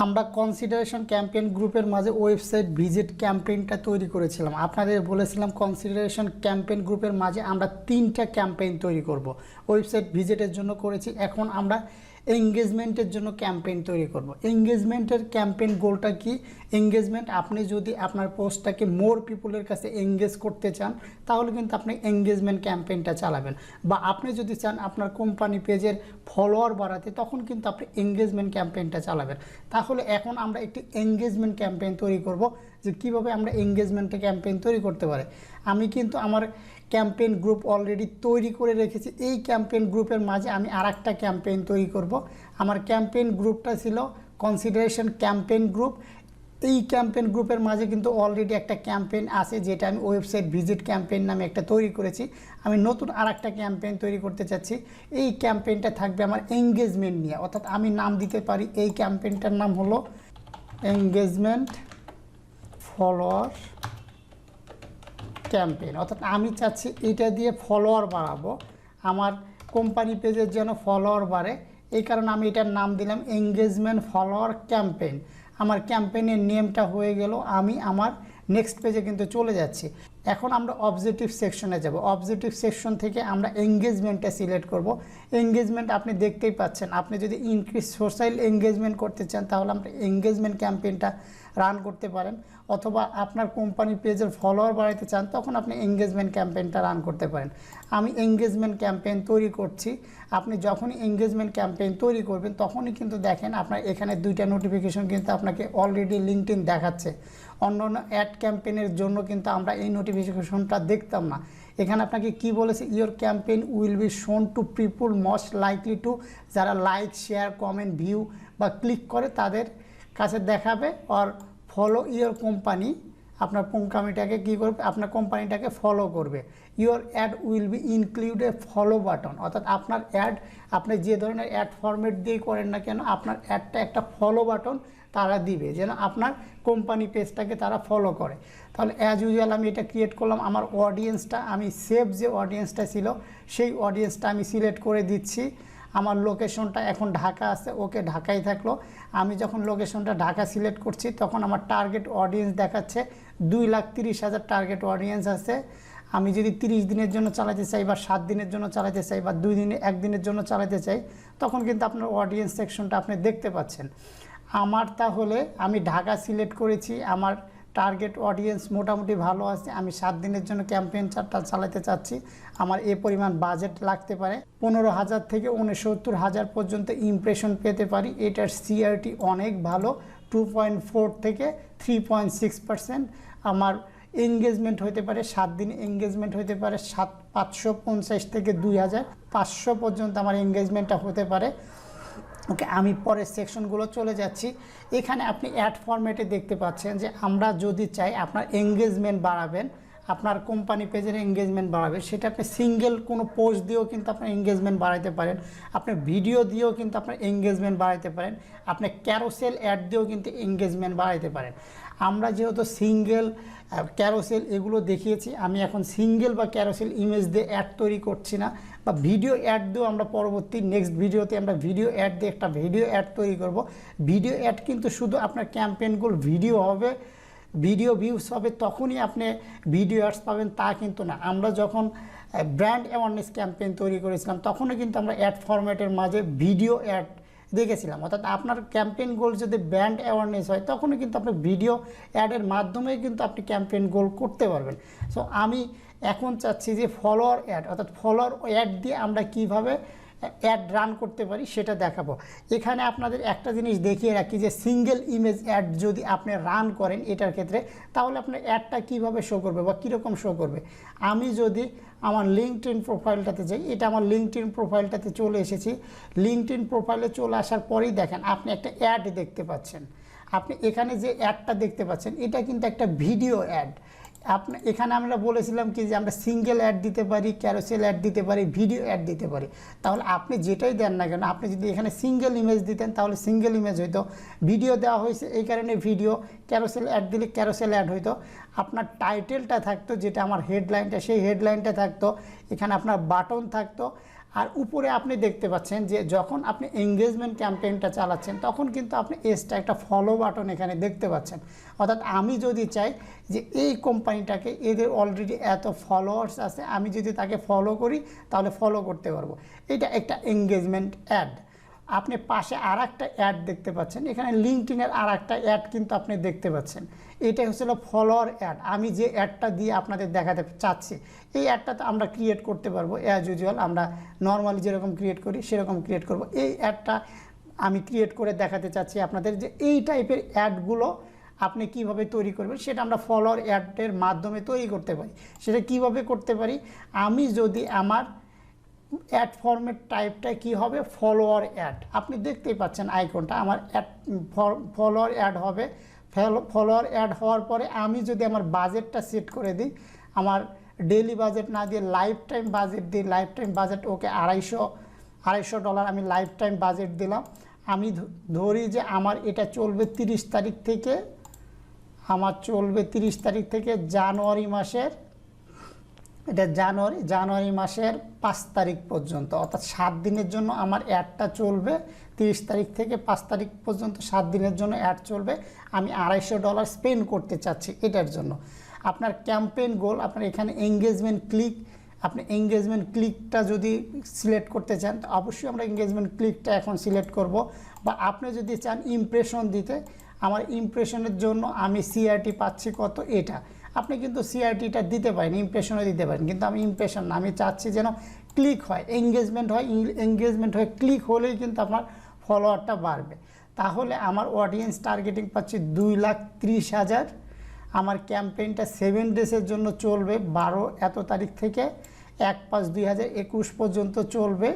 আমরা consideration campaign গ্রুপের মাঝে ওয়েবসাইট ভিজিট ক্যাম্পেইনটা তৈরি করেছিলাম। আপনাদের বলেছিলাম কনসিডারেশন ক্যাম্পেইন গ্রুপের মাঝে আমরা 3টা ক্যাম্পেইন তৈরি করব। ওয়েবসাইট ভিজিটের জন্য করেছি, এখন আমরা এঙ্গেজমেন্টের জন্য ক্যাম্পেইন তৈরি করব। এঙ্গেজমেন্টের ক্যাম্পেইন গোলটা কি? এঙ্গেজমেন্ট, আপনি যদি আপনার পোস্টটাকে মোর পিপুলের কাছে এঙ্গেজ করতে চান তাহলে কিন্তু আপনি এঙ্গেজমেন্ট ক্যাম্পেইনটা চালাবেন, বা আপনি যদি চান আপনার কোম্পানি পেজের ফলোয়ার বাড়াতে তখন কিন্তু আপনি এঙ্গেজমেন্ট ক্যাম্পেইনটা চালাবেন। তাহলে এখন আমরা একটি এঙ্গেজমেন্ট ক্যাম্পেইন তৈরি করব, যে কীভাবে আমরা এঙ্গেজমেন্ট ক্যাম্পেইন তৈরি করতে পারি। আমি কিন্তু আমার ক্যাম্পেইন গ্রুপ অলরেডি তৈরি করে রেখেছি। এই ক্যাম্পেইন গ্রুপের মাঝে আমি আরেকটা ক্যাম্পেইন তৈরি করব। আমার ক্যাম্পেইন গ্রুপটা ছিল কনসিডারেশন ক্যাম্পেইন গ্রুপ। এই ক্যাম্পেইন গ্রুপের মাঝে কিন্তু অলরেডি একটা ক্যাম্পেইন আছে, যেটা আমি ওয়েবসাইট ভিজিট ক্যাম্পেইন নামে একটা তৈরি করেছি। আমি নতুন আরেকটা ক্যাম্পেইন তৈরি করতে চাচ্ছি। এই ক্যাম্পেইনটা থাকবে আমার এঙ্গেজমেন্ট নিয়ে, অর্থাৎ আমি নাম দিতে পারি, এই ক্যাম্পেইনটার নাম হলো এঙ্গেজমেন্ট ফলোয়ার ক্যাম্পেইন। অর্থাৎ আমি চাচ্ছি এটা দিয়ে ফলোয়ার বাড়াবো, আমার কোম্পানি পেজের যেন ফলোয়ার বাড়ে, এই কারণে আমি এটার নাম দিলাম এঙ্গেজমেন্ট ফলোয়ার ক্যাম্পেইন। আমার ক্যাম্পেইনের নেমটা হয়ে গেল। আমি আমার নেক্সট পেজে কিন্তু চলে যাচ্ছি। এখন আমরা অবজেক্টিভ সেকশনে যাব। অবজেক্টিভ সেকশন থেকে আমরা এঙ্গেজমেন্টটা সিলেক্ট করব। এঙ্গেজমেন্ট আপনি দেখতেই পাচ্ছেন, আপনি যদি ইনক্রিজ সোশ্যাল এঙ্গেজমেন্ট করতে চান তাহলে আপনি এঙ্গেজমেন্ট ক্যাম্পেইনটা রান করতে পারেন, অথবা আপনার কোম্পানি পেজের ফলোয়ার বাড়াতে চান তখন আপনি এঙ্গেজমেন্ট ক্যাম্পেইনটা রান করতে পারেন। আমি এঙ্গেজমেন্ট ক্যাম্পেইন তৈরি করছি। আপনি যখনই এঙ্গেজমেন্ট ক্যাম্পেইন তৈরি করবেন তখনই কিন্তু দেখেন আপনার এখানে 2টা নোটিফিকেশন কিন্তু আপনাকে অলরেডি লিঙ্কডইন দেখাচ্ছে। অন্য অন্য অ্যাড ক্যাম্পেইনের জন্য কিন্তু আমরা এই নোটিফিকেশনটা দেখতাম না। এখানে আপনাকে কি বলেছে, ইওর ক্যাম্পেইন উইল বি শোন to people most likely to, যারা লাইক শেয়ার কমেন্ট ভিউ বা ক্লিক করে তাদের কাছে দেখাবে। আর ফলো ইওর কোম্পানি, আপনার কোম্পানিটাকে কী করবে, আপনার কোম্পানিটাকে ফলো করবে। Your ad will be include a follow button, অর্থাৎ আপনার অ্যাড আপনি যে ধরনের অ্যাড ফরম্যাট দিয়ে করেন না কেন আপনার অ্যাডটা একটা ফলো বাটন তারা দিবে, যেন আপনার কোম্পানি পেজটাকে তারা ফলো করে। তাহলে অ্যাজ ইউজুয়াল আমি এটা ক্রিয়েট করলাম। আমার অডিয়েন্সটা আমি সেভ যে অডিয়েন্সটা ছিল সেই অডিয়েন্সটা আমি সিলেক্ট করে দিচ্ছি। আমার লোকেশনটা এখন ঢাকা আছে, ওকে ঢাকাই থাকলো। আমি যখন লোকেশনটা ঢাকা সিলেক্ট করছি তখন আমার টার্গেট অডিয়েন্স দেখাচ্ছে 2,30,000 টার্গেট অডিয়েন্স আছে। আমি যদি 30 দিনের জন্য চালাতে চাই বা 7 দিনের জন্য চালাতে চাই বা 1 দিনের জন্য চালাতে চাই তখন কিন্তু আপনার অডিয়েন্স সেকশনটা আপনি দেখতে পাচ্ছেন। আমার তাহলে আমি ঢাকা সিলেক্ট করেছি, আমার টার্গেট অডিয়েন্স মোটামুটি ভালো আছে। আমি 7 দিনের জন্য ক্যাম্পেইন চালাতে চাচ্ছি। আমার এ পরিমাণ বাজেট লাগতে পারে, 15,000 থেকে 69,000 পর্যন্ত ইমপ্রেশন পেতে পারি। এটার সিআরটি অনেক ভালো, 2.4 থেকে 3.6%। আমার এঙ্গেজমেন্ট হতে পারে 7 দিন এঙ্গেজমেন্ট হতে পারে 550 থেকে 2,500 পর্যন্ত আমার এঙ্গেজমেন্টটা হতে পারে। ওকে, আমি পরের সেকশনগুলো চলে যাচ্ছি। এখানে আপনি অ্যাড ফরম্যাটে দেখতে পাচ্ছেন যে আমরা যদি চাই আপনার এঙ্গেজমেন্ট বাড়াবেন, আপনার কোম্পানি পেজের এঙ্গেজমেন্ট বাড়াবেন, সেটা আপনি সিঙ্গেল কোনো পোস্ট দিয়েও কিন্তু আপনার এঙ্গেজমেন্ট বাড়াতে পারেন, আপনি ভিডিও দিয়েও কিন্তু আপনার এঙ্গেজমেন্ট বাড়াতে পারেন, আপনি ক্যারোসেল অ্যাড দিয়েও কিন্তু এঙ্গেজমেন্ট বাড়াতে পারেন। আমরা যেহেতু সিঙ্গেল ক্যারোসেল এগুলো দেখিয়েছি, আমি এখন সিঙ্গেল বা ক্যারোসেল ইমেজ দিয়ে অ্যাড তৈরি করছি না, বা ভিডিও অ্যাড দিয়েও আমরা পরবর্তী নেক্সট ভিডিওতে আমরা ভিডিও অ্যাড দিয়ে একটা ভিডিও অ্যাড তৈরি করব। ভিডিও অ্যাড কিন্তু শুধু আপনার ক্যাম্পেইনগুলো ভিডিও হবে, ভিডিও ভিউস হবে তখনই আপনি ভিডিও অ্যাডস পাবেন তা কিন্তু না। আমরা যখন ব্র্যান্ড অ্যাওয়ারনেস ক্যাম্পেইন তৈরি করেছিলাম তখনও কিন্তু আমরা অ্যাড ফরম্যাটের মাঝে ভিডিও অ্যাড দেখেছিলাম। অর্থাৎ আপনার ক্যাম্পেইন গোল যদি ব্র্যান্ড অ্যাওয়ারনেস হয় তখনও কিন্তু আপনি ভিডিও অ্যাডের মাধ্যমে কিন্তু আপনি ক্যাম্পেইন গোল করতে পারবেন। সো আমি এখন চাচ্ছি যে ফলোয়ার অ্যাড, অর্থাৎ ফলোয়ার অ্যাড দিয়ে আমরা কিভাবে অ্যাড রান করতে পারি সেটা দেখাবো। এখানে আপনাদের একটা জিনিস দেখিয়ে রাখি যে সিঙ্গেল ইমেজ অ্যাড যদি আপনি রান করেন এটার ক্ষেত্রে তাহলে আপনার অ্যাডটা কীভাবে শো করবে বা কীরকম শো করবে। আমি যদি আমার লিঙ্কডইন প্রোফাইলটাতে যাই, এটা আমার লিঙ্কডইন প্রোফাইলটাতে চলে এসেছি। লিঙ্কডইন প্রোফাইলে চলে আসার পরেই দেখেন আপনি একটা অ্যাড দেখতে পাচ্ছেন। আপনি এখানে যে অ্যাডটা দেখতে পাচ্ছেন এটা কিন্তু একটা ভিডিও অ্যাড। এখানে আমরা বলেছিলাম কি যে আমরা সিঙ্গেল অ্যাড দিতে পারি, ক্যারোসেল অ্যাড দিতে পারি, ভিডিও অ্যাড দিতে পারি। তাহলে আপনি যেটাই দেন না কেন, আপনি যদি এখানে সিঙ্গেল ইমেজ দিতেন তাহলে সিঙ্গেল ইমেজ হইতো, ভিডিও দেওয়া হয়েছে এই কারণে ভিডিও, ক্যারোসেল অ্যাড দিলে ক্যারোসেল অ্যাড হইতো। আপনার টাইটেলটা থাকতো যেটা আমার হেডলাইনটা, সেই হেডলাইনটা থাকতো, এখানে আপনার বাটন থাকতো, আর উপরে আপনি দেখতে পাচ্ছেন যে যখন আপনি এঙ্গেজমেন্ট ক্যাম্পেইনটা চালাচ্ছেন তখন কিন্তু আপনি এক্সট্রা একটা ফলো বাটন এখানে দেখতে পাচ্ছেন। অর্থাৎ আমি যদি চাই যে এই কোম্পানিটাকে, এদের অলরেডি এত ফলোয়ার্স আছে, আমি যদি তাকে ফলো করি তাহলে ফলো করতে পারবো। এটা একটা এঙ্গেজমেন্ট অ্যাড। আপনি পাশে আর একটা অ্যাড দেখতে পাচ্ছেন, এখানে লিঙ্কডইনের আর একটা অ্যাড কিন্তু আপনি দেখতে পাচ্ছেন। এটা হচ্ছিল ফলোয়ার অ্যাড। আমি যে অ্যাডটা দিয়ে আপনাদের দেখাতে চাচ্ছি, এই অ্যাডটা তো আমরা ক্রিয়েট করতে পারবো অ্যাজ ইউজুয়াল, আমরা নর্মালি যেরকম ক্রিয়েট করি সেরকম ক্রিয়েট করব। এই অ্যাডটা আমি ক্রিয়েট করে দেখাতে চাচ্ছি আপনাদের যে এই টাইপের অ্যাডগুলো আপনি কিভাবে তৈরি করবেন, সেটা আমরা ফলোয়ার অ্যাডের মাধ্যমে তৈরি করতে পারি। সেটা কিভাবে করতে পারি, আমি যদি আমার অ্যাড ফরম্যাট টাইপটা কি হবে, ফলোয়ার অ্যাড। আপনি দেখতেই পাচ্ছেন আইকনটা, আমার অ্যাড ফলোয়ার অ্যাড হবে। ফলোয়ার অ্যাড হওয়ার পরে আমি যদি আমার বাজেটটা সেট করে দিই, আমার ডেইলি বাজেট না দিয়ে লাইফ টাইম বাজেট দিই, লাইফ টাইম বাজেট ওকে $250 আমি লাইফ টাইম বাজেট দিলাম। আমি ধরি যে আমার এটা চলবে 30 তারিখ থেকে, আমার চলবে 30 তারিখ থেকে জানুয়ারি মাসের, এটা জানুয়ারি মাসের 5 তারিখ পর্যন্ত, অর্থাৎ 7 দিনের জন্য আমার অ্যাডটা চলবে। 30 তারিখ থেকে 5 তারিখ পর্যন্ত 7 দিনের জন্য অ্যাড চলবে। আমি $250 স্পেন্ড করতে চাচ্ছি এটার জন্য। আপনার ক্যাম্পেইন গোল, আপনার এখানে এঙ্গেজমেন্ট ক্লিক, আপনি এঙ্গেজমেন্ট ক্লিকটা যদি সিলেক্ট করতে চান তো অবশ্যই আমরা এঙ্গেজমেন্ট ক্লিকটা এখন সিলেক্ট করব। বা আপনি যদি চান ইমপ্রেশন দিতে, আমার ইমপ্রেশনের জন্য আমি সিআরটি পাচ্ছি কত, এটা আপনি কিন্তু সিআরটিটা দিতে পারেন, ইমপ্রেশনও দিতে পারেন, কিন্তু আমি ইমপ্রেশন না, আমি চাচ্ছি যেন ক্লিক হয়, এঙ্গেজমেন্ট হয়। এঙ্গেজমেন্ট হয়ে ক্লিক হলেই কিন্তু আপনার ফলোয়ারটা বাড়বে। তাহলে আমার অডিয়েন্স টার্গেটিং পাচ্ছি 2,30,000। আমার ক্যাম্পেইনটা 7 ডেজের জন্য চলবে, 12 এত তারিখ থেকে 1/5/2021 পর্যন্ত চলবে।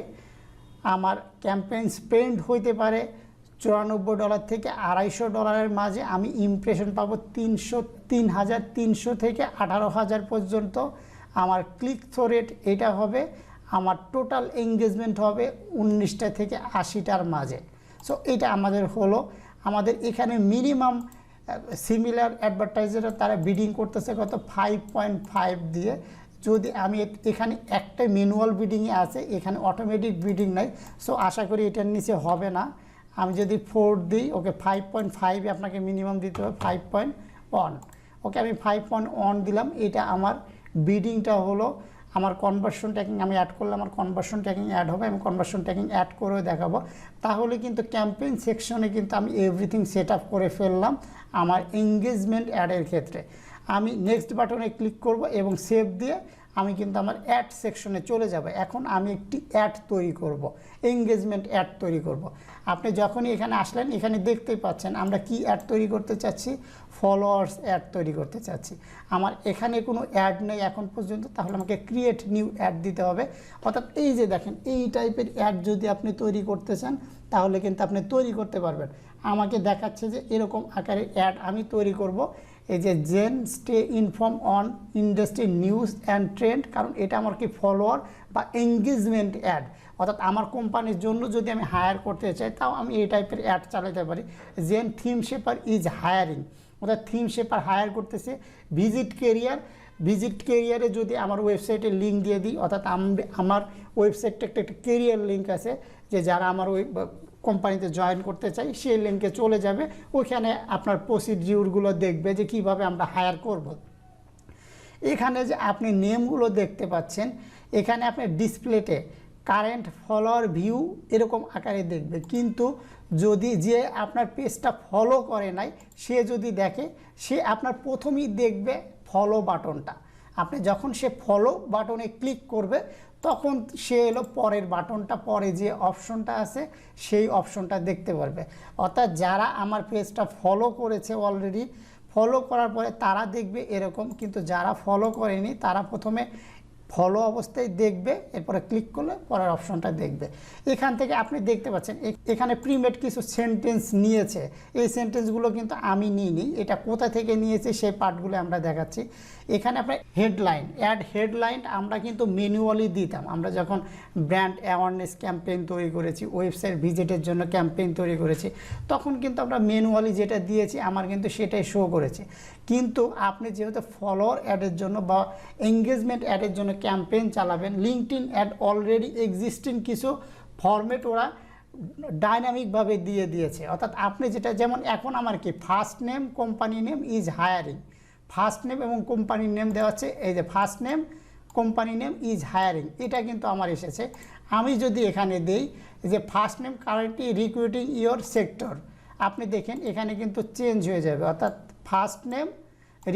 আমার ক্যাম্পেইন স্পেন্ড হইতে পারে $94 থেকে $250 মাঝে। আমি ইমপ্রেশন পাবো 3,300 থেকে 18,000 পর্যন্ত। আমার ক্লিক থ্রো রেট এটা হবে, আমার টোটাল এঙ্গেজমেন্ট হবে 19টা থেকে 80টার মাঝে। সো এটা আমাদের হলো। আমাদের এখানে মিনিমাম সিমিলার অ্যাডভার্টাইজাররা তারা বিডিং করতেছে কত, 5.5 দিয়ে। যদি আমি এখানে একটা ম্যানুয়াল বিডিংয়ে আছে, এখানে অটোমেটিক বিডিং নাই, সো আশা করি এটার নিচে হবে না। আমি যদি 4 দিই, ওকে 5.5 আপনাকে মিনিমাম দিতে হবে, 5.1। ওকে আমি 5.1 দিলাম। এটা আমার বিডিংটা হলো। আমার কনভার্সন ট্র্যাকিং আমি অ্যাড করলে আমার কনভার্সন ট্র্যাকিং অ্যাড হবে, আমি কনভার্সন ট্র্যাকিং অ্যাড করেও দেখাবো। তাহলে কিন্তু ক্যাম্পেইন সেকশনে কিন্তু আমি এভরিথিং সেট আপ করে ফেললাম আমার এঙ্গেজমেন্ট অ্যাডের ক্ষেত্রে। আমি নেক্সট বাটনে ক্লিক করব এবং সেভ দিয়ে আমি কিন্তু আমার অ্যাড সেকশনে চলে যাব। এখন আমি একটি অ্যাড তৈরি করব, এঙ্গেজমেন্ট অ্যাড তৈরি করব। আপনি যখনই এখানে আসলেন, এখানে দেখতেই পাচ্ছেন আমরা কি অ্যাড তৈরি করতে চাচ্ছি, ফলোয়ার্স অ্যাড তৈরি করতে চাচ্ছি। আমার এখানে কোনো অ্যাড নেই এখন পর্যন্ত, তাহলে আমাকে ক্রিয়েট নিউ অ্যাড দিতে হবে। অর্থাৎ এই যে দেখেন, এই টাইপের অ্যাড যদি আপনি তৈরি করতে চান তাহলে কিন্তু আপনি তৈরি করতে পারবেন। আমাকে দেখাচ্ছে যে এরকম আকারের অ্যাড আমি তৈরি করব। এই যে জেন stay inform on industry news and trend, কারণ এটা আমার কি ফলোয়ার বা এঙ্গেজমেন্ট অ্যাড। অর্থাৎ আমার কোম্পানির জন্য যদি আমি হায়ার করতে চাই তাও আমি এই টাইপের অ্যাড চালাতে পারি। জেন থিম শেপার ইজ হায়ারিং, অর্থাৎ থিম শেপার হায়ার করতেছে। ভিজিট কেরিয়ারে যদি আমার ওয়েবসাইটে লিঙ্ক দিয়ে দিই, অর্থাৎ আমার ওয়েবসাইটটা একটা কেরিয়ার লিঙ্ক আছে, যে যারা আমার ওই কোম্পানিতে জয়েন করতে চাই সেই লিঙ্কে চলে যাবে। ওইখানে আপনার প্রসিডিউরগুলো দেখবে যে কিভাবে আমরা হায়ার করব। এখানে যে আপনি নেমগুলো দেখতে পাচ্ছেন, এখানে আপনি ডিসপ্লেতে কারেন্ট ফলোয়ার ভিউ এরকম আকারে দেখবে, কিন্তু যদি যে আপনার পেজটা ফলো করে নাই সে যদি দেখে, সে আপনার প্রথমেই দেখবে ফলো বাটনটা। আপনি যখন সে ফলো বাটনে ক্লিক করবে তখন সে এলো পরের বাটনটা, পরে যে অপশনটা আছে সেই অপশনটা দেখতে পারবে। অর্থাৎ যারা আমার পেজটা ফলো করেছে অলরেডি, ফলো করার পরে তারা দেখবে এরকম, কিন্তু যারা ফলো করেনি তারা প্রথমে ফলো অবস্থায় দেখবে, এরপরে ক্লিক করলে পরের অপশনটা দেখবে। এখান থেকে আপনি দেখতে পাচ্ছেন এখানে প্রিমেড কিছু সেন্টেন্স নিয়েছে। এই সেন্টেন্সগুলো কিন্তু আমি নিইনি, এটা কোথা থেকে নিয়েছে সেই পার্টগুলো আমরা দেখাচ্ছি। এখানে আপনার হেডলাইন, অ্যাড হেডলাইন আমরা কিন্তু ম্যানুয়ালি দিতাম। আমরা যখন ব্র্যান্ড অ্যাওয়ারনেস ক্যাম্পেইন তৈরি করেছি, ওয়েবসাইট ভিজিটের জন্য ক্যাম্পেইন তৈরি করেছি, তখন কিন্তু আমরা ম্যানুয়ালি যেটা দিয়েছি আমার কিন্তু সেটাই শো করেছে। কিন্তু আপনি যেহেতু ফলোয়ার অ্যাডের জন্য বা এঙ্গেজমেন্ট অ্যাডের জন্য ক্যাম্পেইন চালাবেন, লিঙ্কডইন অ্যাড অলরেডি এক্সিস্টিং কিছু ফরম্যাট ওরা ডাইনামিকভাবে দিয়ে দিয়েছে। অর্থাৎ আপনি যেটা, যেমন এখন আমার কি first name company name is hiring, first name এবং কোম্পানির নেম দেওয়া হচ্ছে, এই যে first name company name is hiring, এটা কিন্তু আমার এসেছে। আমি যদি এখানে দেই যে first name currently recruiting your sector, আপনি দেখেন এখানে কিন্তু চেঞ্জ হয়ে যাবে, অর্থাৎ first name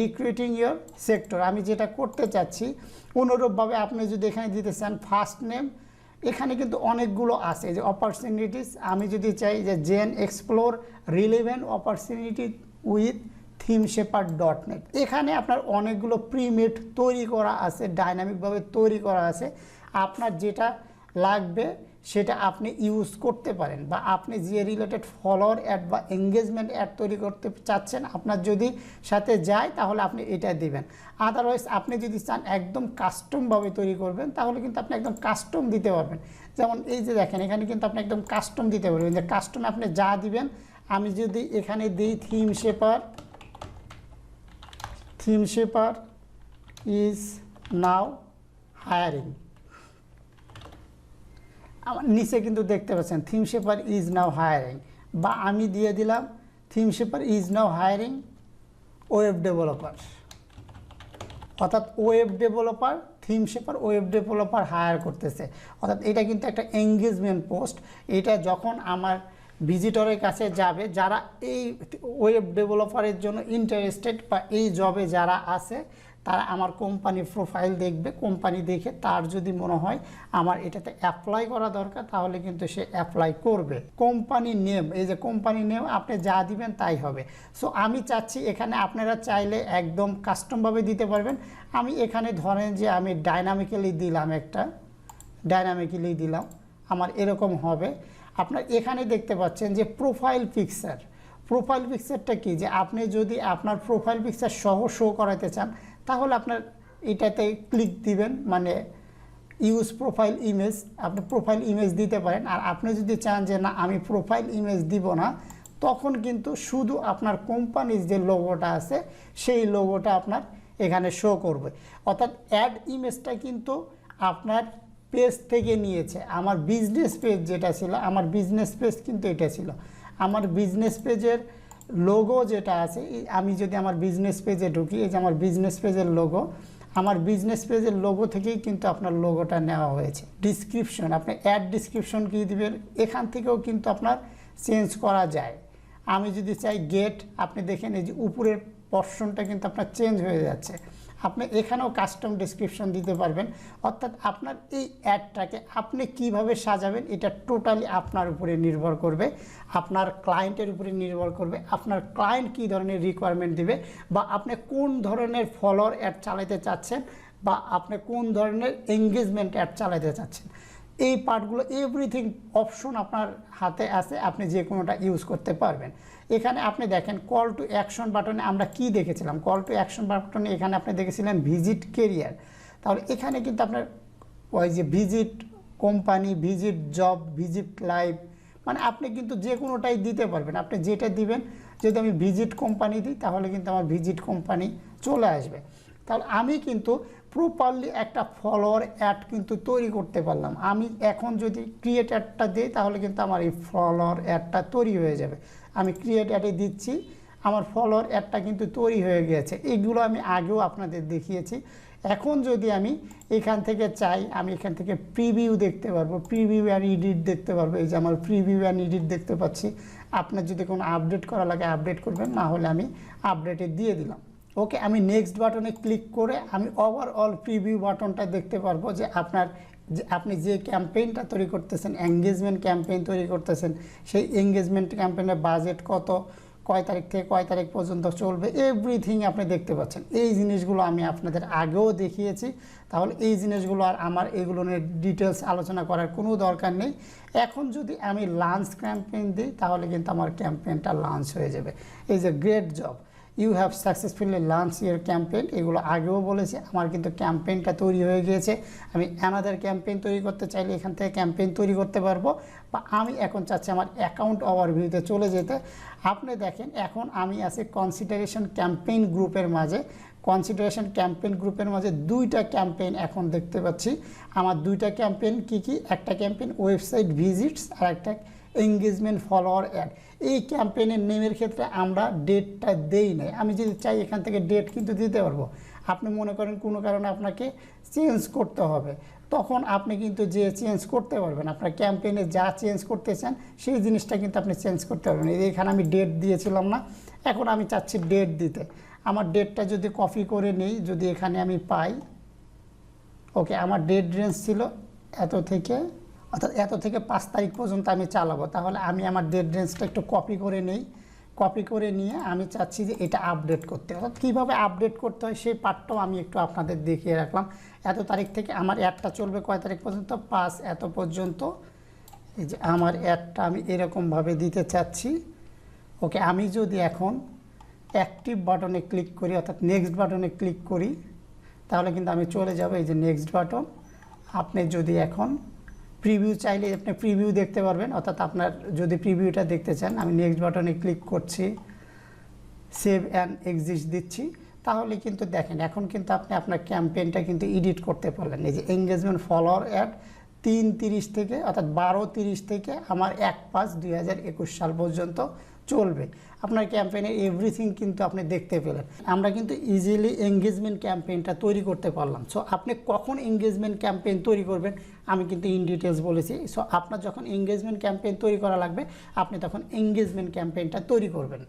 recruiting your sector. আমি যেটা করতে চাচ্ছি অনুরূপভাবে আপনি যদি এখানে দিতে চান ফার্স্ট নেম, এখানে কিন্তু অনেকগুলো আছে যে অপরচুনিটিস, আমি যদি চাই যে জেন explore relevant opportunity with themeshepherd.net, এখানে আপনার অনেকগুলো প্রিমেড তৈরি করা আছে, ডাইনামিকভাবে তৈরি করা আছে। আপনার যেটা লাগবে সেটা আপনি ইউজ করতে পারেন, বা আপনি যে রিলেটেড ফলোয়ার অ্যাড বা এঙ্গেজমেন্ট অ্যাড তৈরি করতে চাচ্ছেন আপনার যদি সাথে যায় তাহলে আপনি এটা দিবেন। আদারওয়াইজ আপনি যদি চান একদম কাস্টমভাবে তৈরি করবেন তাহলে কিন্তু আপনি একদম কাস্টম দিতে পারবেন। যেমন এই যে দেখেন এখানে কিন্তু আপনি একদম কাস্টম দিতে পারবেন, যে কাস্টমে আপনি যা দিবেন। আমি যদি এখানে দিই থিমশেপার ইজ নাও হায়ারিং, আমার নিচে কিন্তু দেখতে পাচ্ছেন থিমশেপার ইজ নাও হায়ারিং, বা আমি দিয়ে দিলাম ThemeShaper is now hiring web developer, অর্থাৎ web developer ThemeShaper web developer hire করতেছে। অর্থাৎ এটা কিন্তু একটা এঙ্গেজমেন্ট পোস্ট, এটা যখন আমার ভিজিটরের কাছে যাবে যারা এই ওয়েব ডেভেলপারের জন্য ইন্টারেস্টেড বা এই জবে যারা আছে তারা আমার কোম্পানি প্রোফাইল দেখবে, কোম্পানি দেখে তার যদি মনে হয় আমার এটাতে অ্যাপ্লাই করা দরকার তাহলে কিন্তু সে অ্যাপ্লাই করবে। কোম্পানি নেম, এই যে কোম্পানি নেম আপনি যা দিবেন তাই হবে। সো আমি চাচ্ছি এখানে আপনারা চাইলে একদম কাস্টমভাবে দিতে পারবেন। আমি এখানে ধরেন যে আমি ডাইনামিক্যালি দিলাম, আমার এরকম হবে। আপনার এখানে দেখতে পাচ্ছেন যে প্রোফাইল পিকচারটা কি, যে আপনি যদি আপনার প্রোফাইল পিকচার সহ শো করাতে চান তাহলে আপনার এটাতে ক্লিক দিবেন, মানে ইউজ প্রোফাইল ইমেজ, আপনি প্রোফাইল ইমেজ দিতে পারেন। আর আপনি যদি চান যে না আমি প্রোফাইল ইমেজ দিব না, তখন কিন্তু শুধু আপনার কোম্পানির যে লোগোটা আছে সেই লোগোটা আপনার এখানে শো করবে। অর্থাৎ অ্যাড ইমেজটা কিন্তু আপনার পেজ থেকে নিয়েছে। আমার বিজনেস পেজ যেটা ছিল, আমার বিজনেস পেজ কিন্তু এটা ছিল, আমার বিজনেস পেজের লোগো যেটা আছে, আমি যদি আমার বিজনেস পেজে ঢুকি, এই যে আমার বিজনেস পেজের লোগো, আমার বিজনেস পেজের লোগো থেকেই কিন্তু আপনার লোগোটা নেওয়া হয়েছে। ডিসক্রিপশন, আপনি অ্যাড ডিসক্রিপশন কী দিবেন এখান থেকেও কিন্তু আপনার চেঞ্জ করা যায়। আমি যদি চাই গেট, আপনি দেখেন এই যে উপরের পোরশনটা কিন্তু আপনার চেঞ্জ হয়ে যাচ্ছে। আপনি এখানেও কাস্টম ডেসক্রিপশন দিতে পারবেন। অর্থাৎ আপনার এই অ্যাডটাকে আপনি কিভাবে সাজাবেন এটা টোটালি আপনার উপরে নির্ভর করবে, আপনার ক্লায়েন্টের উপরে নির্ভর করবে, আপনার ক্লায়েন্ট কী ধরনের রিকোয়ারমেন্ট দিবে, বা আপনি কোন ধরনের ফলোয়ার অ্যাড চালাতে চাচ্ছেন, বা আপনি কোন ধরনের এঙ্গেজমেন্ট অ্যাড চালাতে চাচ্ছেন। এই পার্টগুলো এভরিথিং অপশন আপনার হাতে আছে, আপনি যে কোনোটা ইউজ করতে পারবেন। এখানে আপনি দেখেন কল টু অ্যাকশন বাটনে আমরা কি দেখেছিলাম, কল টু অ্যাকশন বাটনে এখানে আপনি দেখেছিলেন ভিজিট কেরিয়ার। তাহলে এখানে কিন্তু আপনার ওই যে visit company, visit job, visit live, মানে আপনি কিন্তু যে কোনোটাই দিতে পারবেন। আপনি যেটা দিবেন, যদি আমি ভিজিট কোম্পানি দিই তাহলে কিন্তু আমার ভিজিট কোম্পানি চলে আসবে। তাহলে আমি কিন্তু প্রপারলি একটা ফলোয়ার অ্যাড কিন্তু তৈরি করতে পারলাম। আমি এখন যদি ক্রিয়েট অ্যাডটা দিই তাহলে কিন্তু আমার এই ফলোয়ার অ্যাডটা তৈরি হয়ে যাবে। আমি ক্রিয়েট অ্যাডে দিচ্ছি, আমার ফলোয়ার অ্যাডটা কিন্তু তৈরি হয়ে গিয়েছে। এইগুলো আমি আগেও আপনাদের দেখিয়েছি। এখন যদি আমি এখান থেকে চাই, আমি এখান থেকে প্রিভিউ দেখতে পারবো, প্রিভিউ অ্যান্ড এডিট দেখতে পারবো। এই যে আমার প্রিভিউ অ্যান্ড এডিট দেখতে পাচ্ছি। আপনার যদি কোনো আপডেট করা লাগে আপডেট করবেন, না হলে আমি আপডেটে দিয়ে দিলাম। ওকে, আমি নেক্সট বাটনে ক্লিক করে আমি ওভারঅল প্রিভিউ বাটনটা দেখতে পারবো যে আপনি যে ক্যাম্পেইনটা তৈরি করতেছেন, এঙ্গেজমেন্ট ক্যাম্পেইন তৈরি করতেছেন, সেই এঙ্গেজমেন্ট ক্যাম্পেইনের বাজেট কত, কয় তারিখ থেকে কয় তারিখ পর্যন্ত চলবে, এভরিথিং আপনি দেখতে পাচ্ছেন। এই জিনিসগুলো আমি আপনাদের আগেও দেখিয়েছি। তাহলে এই জিনিসগুলো আর আমার এগুলো নিয়ে ডিটেলস আলোচনা করার কোনো দরকার নেই। এখন যদি আমি লাঞ্চ ক্যাম্পেইন দিই তাহলে কিন্তু আমার ক্যাম্পেইনটা লঞ্চ হয়ে যাবে। এই যে great job, you have successfully launch your campaign, এগুলো আগেও বলেছি। আমার কিন্তু ক্যাম্পেইনটা তৈরি হয়ে গিয়েছে। আমি অ্যানাদার ক্যাম্পেইন তৈরি করতে চাইলে এখান থেকে ক্যাম্পেইন তৈরি করতে পারবো, বা আমি এখন চাচ্ছি আমার অ্যাকাউন্ট ওভারভিউতে চলে যেতে। আপনি দেখেন এখন আমি আছি কনসিডারেশন ক্যাম্পেইন গ্রুপের মাঝে। কনসিডারেশন ক্যাম্পেইন গ্রুপের মাঝে দুইটা ক্যাম্পেইন এখন দেখতে পাচ্ছি। আমার দুইটা ক্যাম্পেইন কি কি, একটা ক্যাম্পেইন ওয়েবসাইট ভিজিটস আর একটা এঙ্গেজমেন্ট ফলোয়ার অ্যাড। এই ক্যাম্পেইনের নেমের ক্ষেত্রে আমরা ডেটটা দেই নাই, আমি যদি চাই এখান থেকে ডেট কিন্তু দিতে পারবো। আপনি মনে করেন কোনো কারণে আপনাকে চেঞ্জ করতে হবে, তখন আপনি কিন্তু যে চেঞ্জ করতে পারবেন, আপনার ক্যাম্পেইনে যা চেঞ্জ করতে চান সেই জিনিসটা কিন্তু আপনি চেঞ্জ করতে পারবেন। এখানে আমি ডেট দিয়েছিলাম না, এখন আমি চাচ্ছি ডেট দিতে। আমার ডেটটা যদি কপি করে নেই, যদি এখানে আমি পাই, ওকে আমার ডেট রেঞ্জ ছিল এত থেকে, অর্থাৎ এত থেকে 5 তারিখ পর্যন্ত আমি চালাবো। তাহলে আমি আমার ডেট রেঞ্জটা একটু কপি করে নেই, কপি করে নিয়ে আমি চাচ্ছি যে এটা আপডেট করতে, অর্থাৎ কীভাবে আপডেট করতে হয় সেই পার্টটাও আমি একটু আপনাদের দেখিয়ে রাখলাম। এত তারিখ থেকে আমার অ্যাডটা চলবে কয় তারিখ পর্যন্ত, 5 এত পর্যন্ত। এই যে আমার অ্যাডটা আমি এরকমভাবে দিতে চাচ্ছি। ওকে আমি যদি এখন অ্যাক্টিভ বাটনে ক্লিক করি, অর্থাৎ নেক্সট বাটনে ক্লিক করি, তাহলে কিন্তু আমি চলে যাব এই যে নেক্সট বাটন। আপনি যদি এখন প্রিভিউ চাইলে আপনি প্রিভিউ দেখতে পারবেন, অর্থাৎ আপনার যদি প্রিভিউটা দেখতে চান, আমি নেক্সট বাটনে ক্লিক করছি, সেভ অ্যান্ড এক্সিস্ট দিচ্ছি, তাহলে কিন্তু দেখেন এখন কিন্তু আপনি আপনার ক্যাম্পেইনটা কিন্তু এডিট করতে পারলেন। এই যে এঙ্গেজমেন্ট ফলোয়ার অ্যাড 3:30 থেকে, অর্থাৎ 12:30 থেকে আমার 1/5/2021 সাল পর্যন্ত চলবে। আপনার ক্যাম্পেইনের এভরিথিং কিন্তু আপনি দেখতে পেলেন। আমরা কিন্তু ইজিলি এঙ্গেজমেন্ট ক্যাম্পেইনটা তৈরি করতে পারলাম। সো আপনি কখন এঙ্গেজমেন্ট ক্যাম্পেইন তৈরি করবেন আমি কিন্তু ইন ডিটেলস বলেছি। সো আপনার যখন এঙ্গেজমেন্ট ক্যাম্পেইন তৈরি করা লাগবে, আপনি তখন এঙ্গেজমেন্ট ক্যাম্পেইনটা তৈরি করবেন।